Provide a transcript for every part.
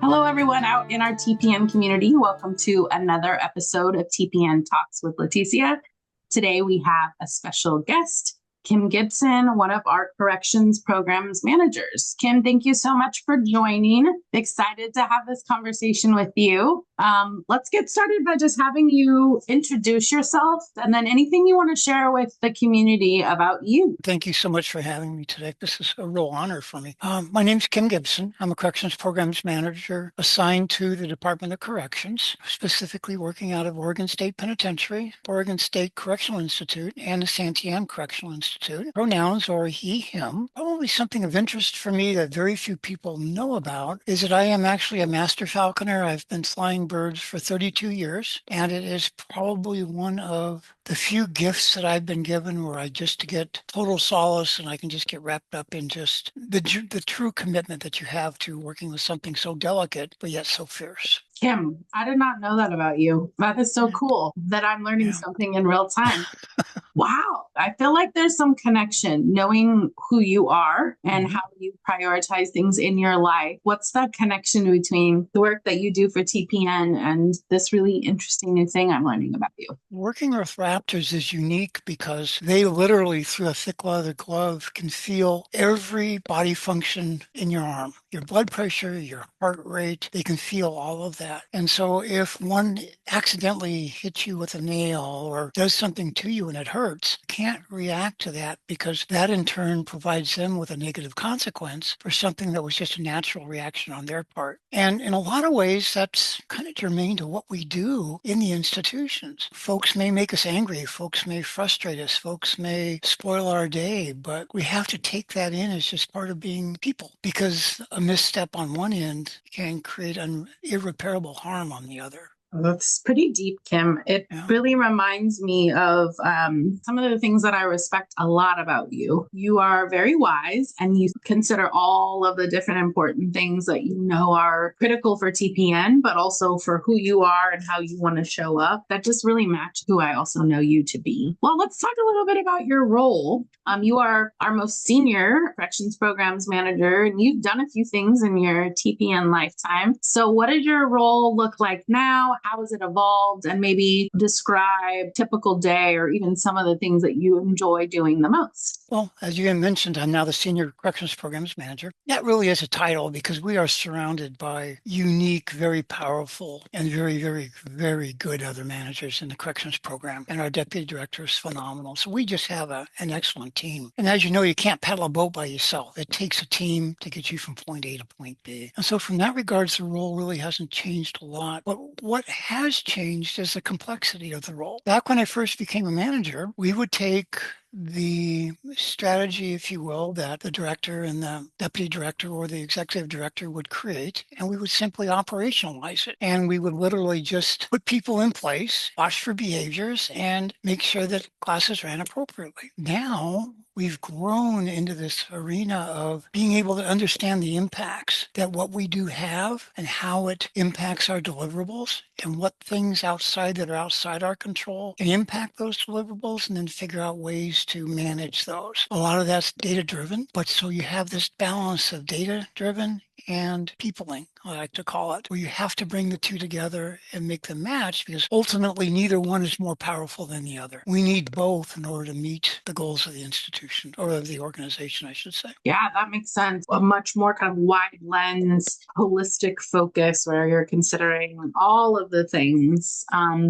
Hello, everyone out in our TPN community. Welcome to another episode of TPN Talks with Leticia. Today we have a special guest, Kim Gibson, one of our corrections programs managers. Kim, thank you so much for joining. Excited to have this conversation with you. Let's get started by just having you introduce yourself and then anything you want to share with the community about you. Thank you so much for having me today. This is a real honor for me. My name's Kim Gibson. I'm a corrections programs manager assigned to the Department of Corrections, specifically working out of Oregon State Penetentiary, Oregon State Correctional Institute, and the Santiam Correctional Institute. Pronouns are he, him. Probably something of interest for me that very few people know about is that I am actually a master falconer. I've been flying birds for 32 years, and it is probably one of the few gifts that I've been given where I just get total solace and I can just get wrapped up in just the true commitment that you have to working with something so delicate, but yet so fierce. Kim, I did not know that about you. That is so cool that I'm learning something in real time. Wow. I feel like there's some connection knowing who you are and how you prioritize things in your life. What's that connection between the work that you do for TPN and this really interesting new thing I'm learning about you? Working with raptors is unique because they literally, through a thick leather glove, can feel every body function in your arm, your blood pressure, your heart rate. They can feel all of that. And so if one accidentally hits you with a nail or does something to you and it hurts, can't react to that because that in turn provides them with a negative consequence for something that was just a natural reaction on their part. And in a lot of ways, that's kind of germane to what we do in the institutions. Folks may make us angry, folks may frustrate us, folks may spoil our day, but we have to take that in as just part of being people because a misstep on one end can create an irreparable harm on the other. That's pretty deep, Kim. It really reminds me of some of the things that I respect a lot about you. You are very wise and you consider all of the different important things that you know are critical for TPN, but also for who you are and how you want to show up. That just really match who I also know you to be. Well, let's talk a little bit about your role. You are our most senior corrections programs manager, and you've done a few things in your TPN lifetime. So what does your role look like now? How has it evolved? And maybe describe typical day or even some of the things that you enjoy doing the most. Well, as you mentioned, I'm now the Senior Corrections Programs Manager. That really is a title because we are surrounded by unique, very powerful, and very, very, very good other managers in the corrections program. And our deputy director is phenomenal. So we just have an excellent team. And as you know, you can't paddle a boat by yourself. It takes a team to get you from point A to point B. And so from that regards, the role really hasn't changed a lot. But what has changed is the complexity of the role. Back when I first became a manager, we would take the strategy, if you will, that the director and the deputy director or the executive director would create, and we would simply operationalize it. And we would literally just put people in place, watch for behaviors, and make sure that classes ran appropriately. Now, we've grown into this arena of being able to understand the impacts that what we do have and how it impacts our deliverables and what things outside that are outside our control can impact those deliverables and then figure out ways to manage those. A lot of that's data driven, but so you have this balance of data driven and peopling, I like to call it, where you have to bring the two together and make them match because ultimately neither one is more powerful than the other. We need both in order to meet the goals of the institution or of the organization, I should say. Yeah, that makes sense. A much more kind of wide lens, holistic focus where you're considering all of the things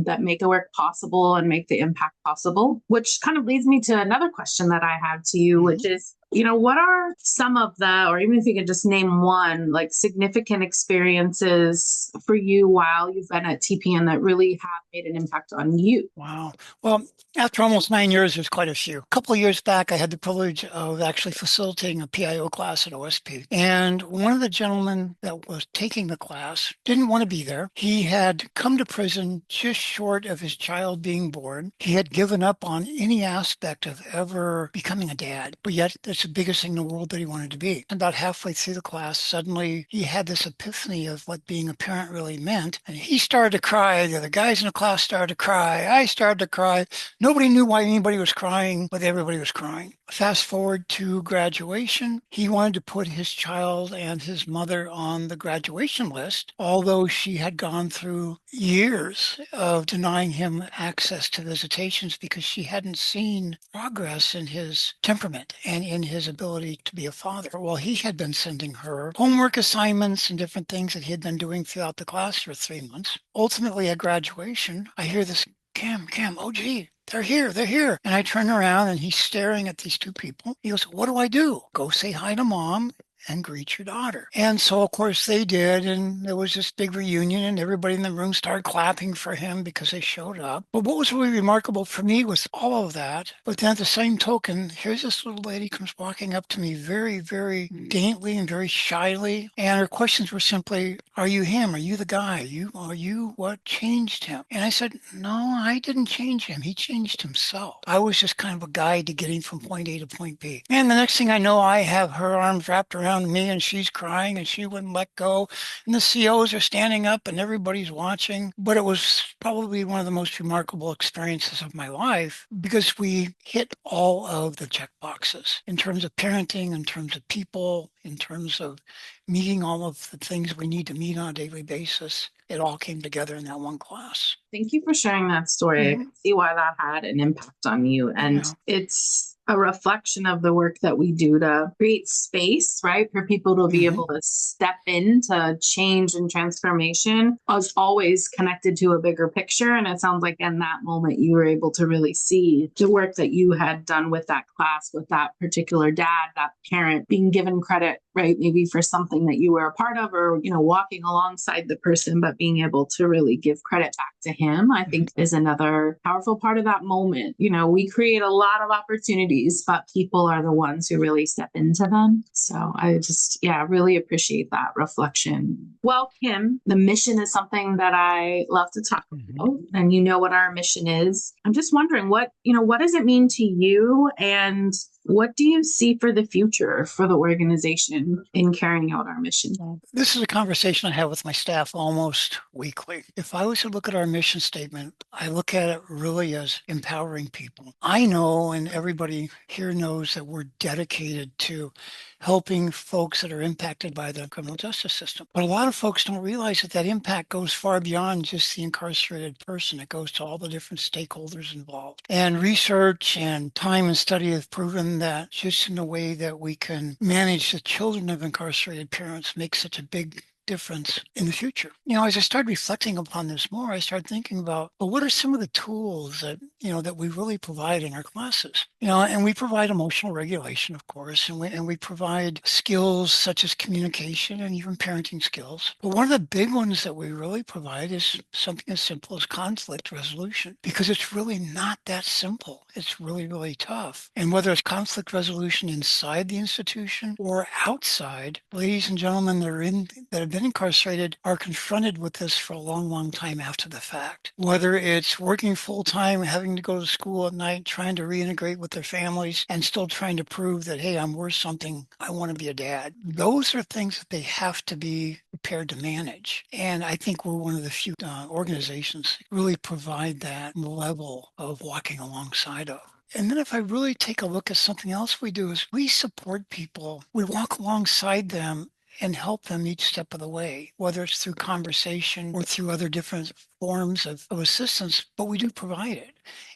that make the work possible and make the impact possible, which kind of leads me to another question that I have to you, which is, what are some of the, or even if you could just name one, like significant experiences for you while you've been at TPN that really have made an impact on you? Wow. Well, after almost 9 years, there's quite a few. A couple of years back, I had the privilege of actually facilitating a PIO class at OSP. And one of the gentlemen that was taking the class didn't want to be there. He had come to prison just short of his child being born. He had given up on any aspect of ever becoming a dad, but yet that's the biggest thing in the world that he wanted to be. About halfway through the class, suddenly he had this epiphany of what being a parent really meant. And he started to cry. The other guys in the class started to cry. I started to cry. Nobody knew why anybody was crying, but everybody was crying. Fast forward to graduation. He wanted to put his child and his mother on the graduation list, although she had gone through years of denying him access to visitations because she hadn't seen progress in his temperament and in his ability to be a father. Well, he had been sending her homework assignments and different things that he had been doing throughout the class for 3 months. Ultimately, at graduation, I hear this, Cam, oh, gee, they're here. And I turn around and he's staring at these two people. He goes, what do I do? Go say hi to mom and greet your daughter. And so, of course, they did. And there was this big reunion and everybody in the room started clapping for him because they showed up. But what was really remarkable for me was all of that. But then at the same token, here's this little lady comes walking up to me very, very daintily and very shyly. And her questions were simply, are you him? Are you the guy? Are you what changed him? And I said, no, I didn't change him. He changed himself. I was just kind of a guide to getting from point A to point B. And the next thing I know, I have her arms wrapped around me and she's crying and she wouldn't let go. And the COs are standing up and everybody's watching. But it was probably one of the most remarkable experiences of my life because we hit all of the check boxes in terms of parenting, in terms of people, in terms of meeting all of the things we need to meet on a daily basis. It all came together in that one class. Thank you for sharing that story. I can see why that had an impact on you. And it's a reflection of the work that we do to create space, right? For people to be able to step into change and transformation is always connected to a bigger picture. And it sounds like in that moment, you were able to really see the work that you had done with that class, with that particular dad, that parent being given credit, right? Maybe for something that you were a part of or, walking alongside the person, but being able to really give credit back to him, I think is another powerful part of that moment. We create a lot of opportunities, but people are the ones who really step into them. So I just, really appreciate that reflection. Well, Kim, the mission is something that I love to talk about, and you know what our mission is. I'm just wondering what does it mean to you, and what do you see for the future for the organization in carrying out our mission? This is a conversation I have with my staff almost weekly. If I was to look at our mission statement, I look at it really as empowering people. I know, and everybody here knows, that we're dedicated to helping folks that are impacted by the criminal justice system. But a lot of folks don't realize that impact goes far beyond just the incarcerated person. It goes to all the different stakeholders involved. And research and time and study have proven that just in the way that we can manage the children of incarcerated parents makes such a big difference in the future. As I started reflecting upon this more, I started thinking about, well, what are some of the tools that, that we really provide in our classes? And we provide emotional regulation, of course, and we provide skills such as communication and even parenting skills. But one of the big ones that we really provide is something as simple as conflict resolution, because it's really not that simple. It's really, really tough. And whether it's conflict resolution inside the institution or outside, ladies and gentlemen that have been incarcerated are confronted with this for a long, long time after the fact. Whether it's working full-time, having to go to school at night, trying to reintegrate with their families, and still trying to prove that, hey, I'm worth something, I want to be a dad. Those are things that they have to be prepared to manage. And I think we're one of the few organizations that really provide that level of walking alongside of. And then if I really take a look at something else we do is we support people. We walk alongside them and help them each step of the way, whether it's through conversation or through other different forms of assistance, but we do provide it.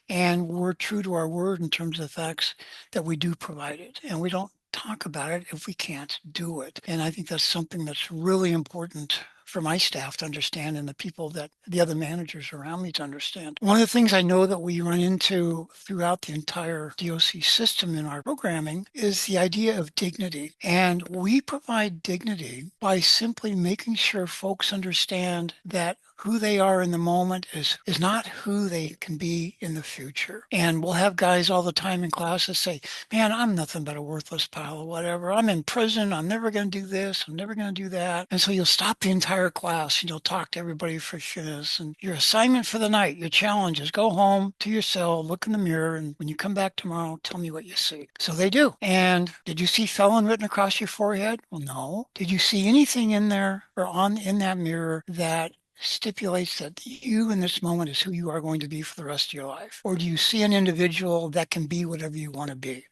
And we're true to our word in terms of the facts that we do provide it. And we don't talk about it if we can't do it. And I think that's something that's really important for my staff to understand and the people that the other managers around me to understand. One of the things I know that we run into throughout the entire DOC system in our programming is the idea of dignity. And we provide dignity by simply making sure folks understand that who they are in the moment is not who they can be in the future. And we'll have guys all the time in classes say, man, I'm nothing but a worthless pile of whatever. I'm in prison. I'm never going to do this. I'm never going to do that. And so you'll stop the entire class and you'll talk to everybody for this. And your assignment for the night, your challenge is go home to your cell, look in the mirror, and when you come back tomorrow, tell me what you see. So they do. And did you see felon written across your forehead? Well, no. Did you see anything in there or in that mirror that stipulates that you in this moment is who you are going to be for the rest of your life? Or do you see an individual that can be whatever you want to be?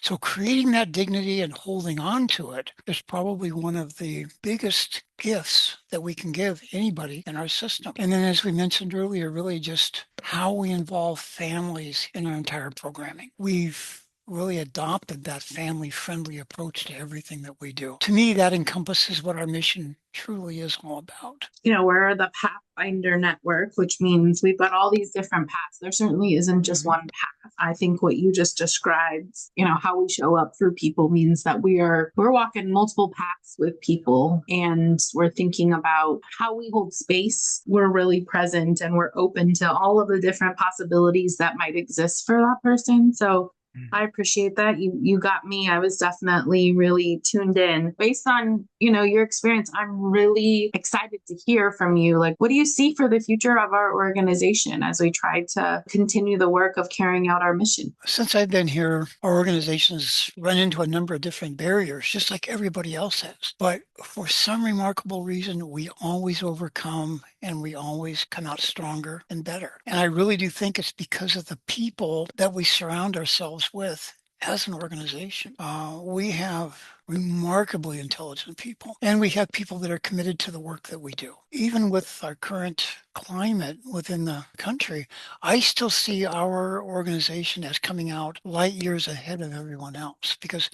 So creating that dignity and holding on to it is probably one of the biggest gifts that we can give anybody in our system. And then, as we mentioned earlier, really just how we involve families in our entire programming. We've really adopted that family-friendly approach to everything that we do. To me, that encompasses what our mission truly is all about. We're the Pathfinder Network, which means we've got all these different paths. There certainly isn't just one path. I think what you just described, how we show up for people means that we're walking multiple paths with people, and we're thinking about how we hold space. We're really present and we're open to all of the different possibilities that might exist for that person. So I appreciate that. You got me. I was definitely really tuned in. Based on, your experience, I'm really excited to hear from you. Like, what do you see for the future of our organization as we try to continue the work of carrying out our mission? Since I've been here, our organization's run into a number of different barriers, just like everybody else has. But for some remarkable reason, we always overcome and we always come out stronger and better. And I really do think it's because of the people that we surround ourselves with as an organization. We have remarkably intelligent people, and we have people that are committed to the work that we do. Even with our current climate within the country, I still see our organization as coming out light years ahead of everyone else, because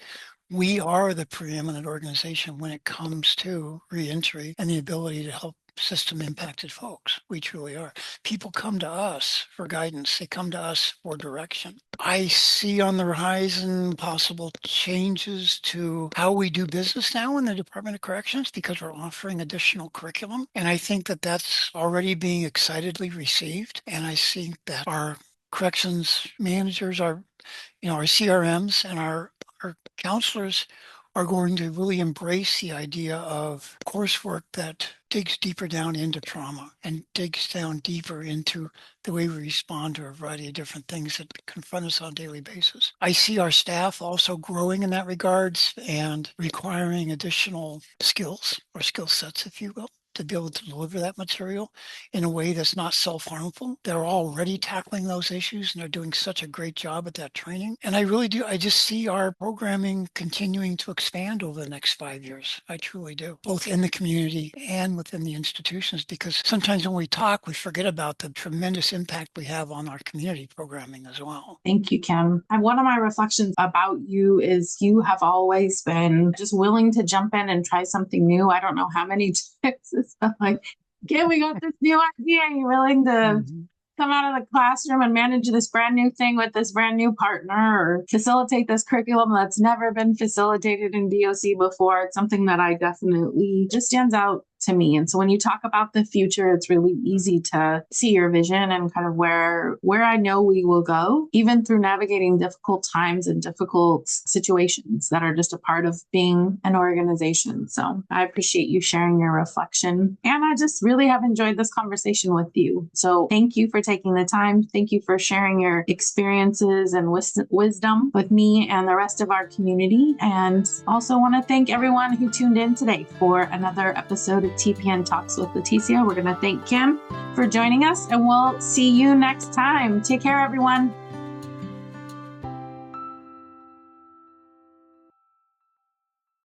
we are the preeminent organization when it comes to reentry and the ability to help system impacted folks. We truly are. People come to us for guidance. They come to us for direction. I see on the horizon possible changes to how we do business now in the Department of Corrections, because we're offering additional curriculum. And I think that that's already being excitedly received. And I see that our corrections managers, our CRMs and our counselors are going to really embrace the idea of coursework that digs deeper down into trauma and digs down deeper into the way we respond to a variety of different things that confront us on a daily basis. I see our staff also growing in that regards and requiring additional skills or skill sets, if you will, to be able to deliver that material in a way that's not self-harmful. They're already tackling those issues and they're doing such a great job at that training. And I just see our programming continuing to expand over the next 5 years. I truly do, both in the community and within the institutions, because sometimes when we talk, we forget about the tremendous impact we have on our community programming as well. Thank you, Kim. And one of my reflections about you is you have always been just willing to jump in and try something new. I don't know how many times it's been like, Kim, we got this new idea. You're willing to come out of the classroom and manage this brand new thing with this brand new partner, or facilitate this curriculum that's never been facilitated in DOC before. It's something that I definitely just stands out to me. And so when you talk about the future, it's really easy to see your vision and kind of where I know we will go, even through navigating difficult times and difficult situations that are just a part of being an organization. So I appreciate you sharing your reflection. And I just really have enjoyed this conversation with you. So thank you for taking the time. Thank you for sharing your experiences and wisdom with me and the rest of our community. And also want to thank everyone who tuned in today for another episode of TPN Talks with Leticia. We're going to thank Kim for joining us, and we'll see you next time. Take care, everyone.